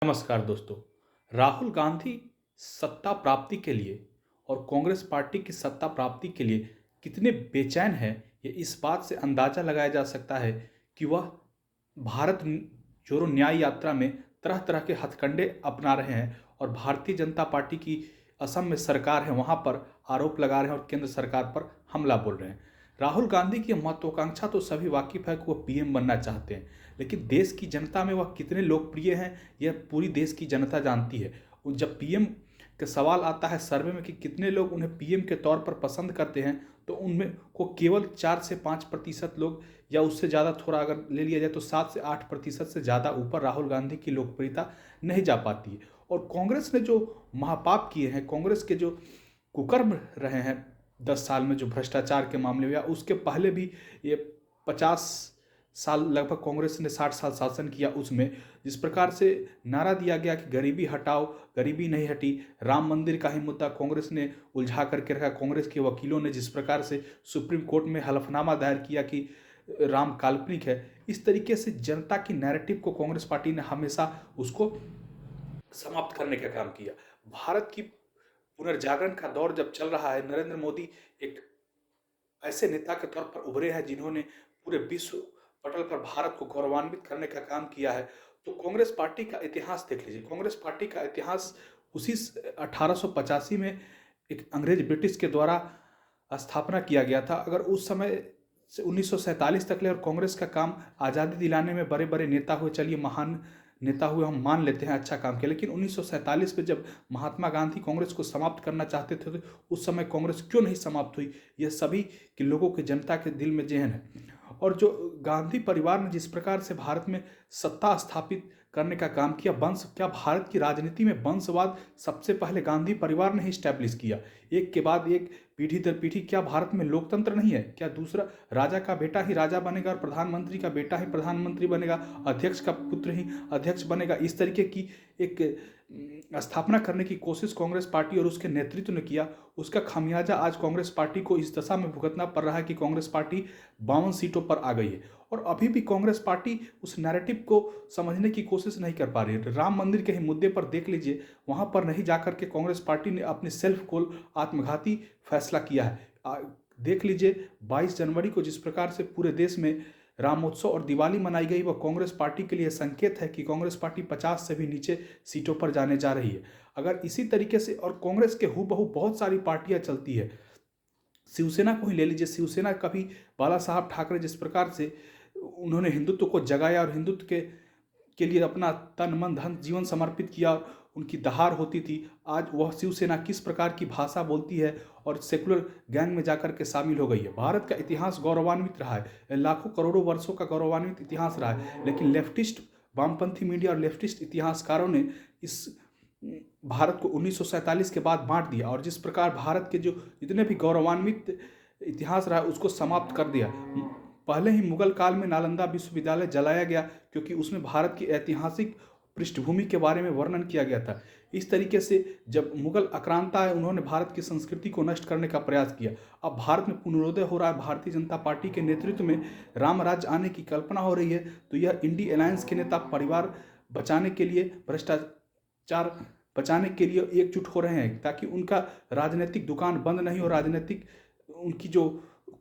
नमस्कार दोस्तों। राहुल गांधी सत्ता प्राप्ति के लिए और कांग्रेस पार्टी की सत्ता प्राप्ति के लिए कितने बेचैन हैं, ये इस बात से अंदाजा लगाया जा सकता है कि वह भारत जोड़ो न्याय यात्रा में तरह तरह के हथकंडे अपना रहे हैं और भारतीय जनता पार्टी की असम में सरकार है वहाँ पर आरोप लगा रहे हैं और केंद्र सरकार पर हमला बोल रहे हैं। राहुल गांधी की महत्वाकांक्षा तो सभी वाकिफ है कि वह पीएम बनना चाहते हैं, लेकिन देश की जनता में वह कितने लोकप्रिय हैं यह पूरी देश की जनता जानती है। जब पीएम का सवाल आता है सर्वे में कि कितने लोग उन्हें पीएम के तौर पर पसंद करते हैं, तो उनमें को केवल 4 से 5% लोग या उससे ज़्यादा, थोड़ा अगर ले लिया जाए तो 7 से 8% से ज़्यादा ऊपर राहुल गांधी की लोकप्रियता नहीं जा पाती है। और कांग्रेस ने जो महापाप किए हैं, कांग्रेस के जो कुकर्म रहे हैं 10 साल में, जो भ्रष्टाचार के मामले हुआ, उसके पहले भी ये 50 साल लगभग कांग्रेस ने 60 साल शासन किया, उसमें जिस प्रकार से नारा दिया गया कि गरीबी हटाओ, गरीबी नहीं हटी। राम मंदिर का ही मुद्दा कांग्रेस ने उलझा करके रखा। कांग्रेस के वकीलों ने जिस प्रकार से सुप्रीम कोर्ट में हलफनामा दायर किया कि राम काल्पनिक है, इस तरीके से जनता की नैरेटिव को कांग्रेस पार्टी ने हमेशा उसको समाप्त करने का काम किया। भारत की पुनर्जागरण का दौर जब चल रहा है, नरेंद्र मोदी एक ऐसे नेता के तौर पर उभरे हैं जिन्होंने पूरे विश्व पटल पर भारत को गौरवान्वित करने का काम किया है। तो कांग्रेस पार्टी का इतिहास देख लीजिए। कांग्रेस पार्टी का इतिहास उसी 1885 में एक अंग्रेज ब्रिटिश के द्वारा स्थापना किया गया था। अगर उस समय से 1947 तक ले और कांग्रेस का काम आज़ादी दिलाने में बड़े बड़े नेता हुए, चलिए महान नेता हुए, हम मान लेते हैं, अच्छा काम किया, लेकिन 1947 में जब महात्मा गांधी कांग्रेस को समाप्त करना चाहते थे तो उस समय कांग्रेस क्यों नहीं समाप्त हुई, यह सभी के लोगों के, जनता के दिल में जहन है। और जो गांधी परिवार ने जिस प्रकार से भारत में सत्ता स्थापित करने का काम किया, वंश, क्या भारत की राजनीति में वंशवाद सबसे पहले गांधी परिवार ने ही स्टैब्लिश किया, एक के बाद एक, पीढ़ी दर पीढ़ी। क्या भारत में लोकतंत्र नहीं है? क्या दूसरा राजा का बेटा ही राजा बनेगा और प्रधानमंत्री का बेटा ही प्रधानमंत्री बनेगा, अध्यक्ष का पुत्र ही अध्यक्ष बनेगा? इस तरीके की एक स्थापना करने की कोशिश कांग्रेस पार्टी और उसके नेतृत्व ने किया। उसका खामियाजा आज कांग्रेस पार्टी को इस दशा में भुगतना पड़ रहा है कि कांग्रेस पार्टी 52 सीटों पर आ गई है और अभी भी कांग्रेस पार्टी उस नैरेटिव को समझने की कोशिश नहीं कर पा रही है। राम मंदिर के ही मुद्दे पर देख लीजिए, वहां पर नहीं जाकर के कांग्रेस पार्टी ने अपने सेल्फ को आत्मघाती फैसला किया है। देख लीजिए 22 जनवरी को जिस प्रकार से पूरे देश में रामोत्सव और दिवाली मनाई गई, वह कांग्रेस पार्टी के लिए संकेत है कि कांग्रेस पार्टी 50 से भी नीचे सीटों पर जाने जा रही है। अगर इसी तरीके से, और कांग्रेस के हूबहू बहुत सारी पार्टियां चलती है, शिवसेना को ही ले लीजिए। शिवसेना कभी बाला साहब ठाकरे जिस प्रकार से उन्होंने हिंदुत्व को जगाया और हिंदुत्व के लिए अपना तन मन धन जीवन समर्पित किया, उनकी दहाड़ होती थी, आज वह शिवसेना किस प्रकार की भाषा बोलती है और सेकुलर गैंग में जाकर के शामिल हो गई है। भारत का इतिहास गौरवान्वित रहा है, लाखों करोड़ों वर्षों का गौरवान्वित इतिहास रहा है, लेकिन लेफ्टिस्ट वामपंथी मीडिया और लेफ्टिस्ट इतिहासकारों ने इस भारत को 1947 के बाद बांट दिया और जिस प्रकार भारत के जो जितने भी गौरवान्वित इतिहास रहा है उसको समाप्त कर दिया। पहले ही मुगल काल में नालंदा विश्वविद्यालय जलाया गया क्योंकि उसमें भारत की ऐतिहासिक पृष्ठभूमि के बारे में वर्णन किया गया था। इस तरीके से जब मुगल आक्रांता है, उन्होंने भारत की संस्कृति को नष्ट करने का प्रयास किया। अब भारत में पुनरोदय हो रहा है, भारतीय जनता पार्टी के नेतृत्व में राम राज्य आने की कल्पना हो रही है, तो यह इंडी अलायंस के नेता परिवार बचाने के लिए, भ्रष्टाचार बचाने के लिए एकजुट हो रहे हैं ताकि उनका राजनीतिक दुकान बंद नहीं हो, राजनीतिक उनकी जो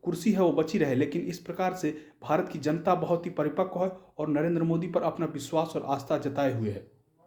कुर्सी है वो बची रहे। लेकिन इस प्रकार से भारत की जनता बहुत ही परिपक्व है और नरेंद्र मोदी पर अपना विश्वास और आस्था जताए हुए है।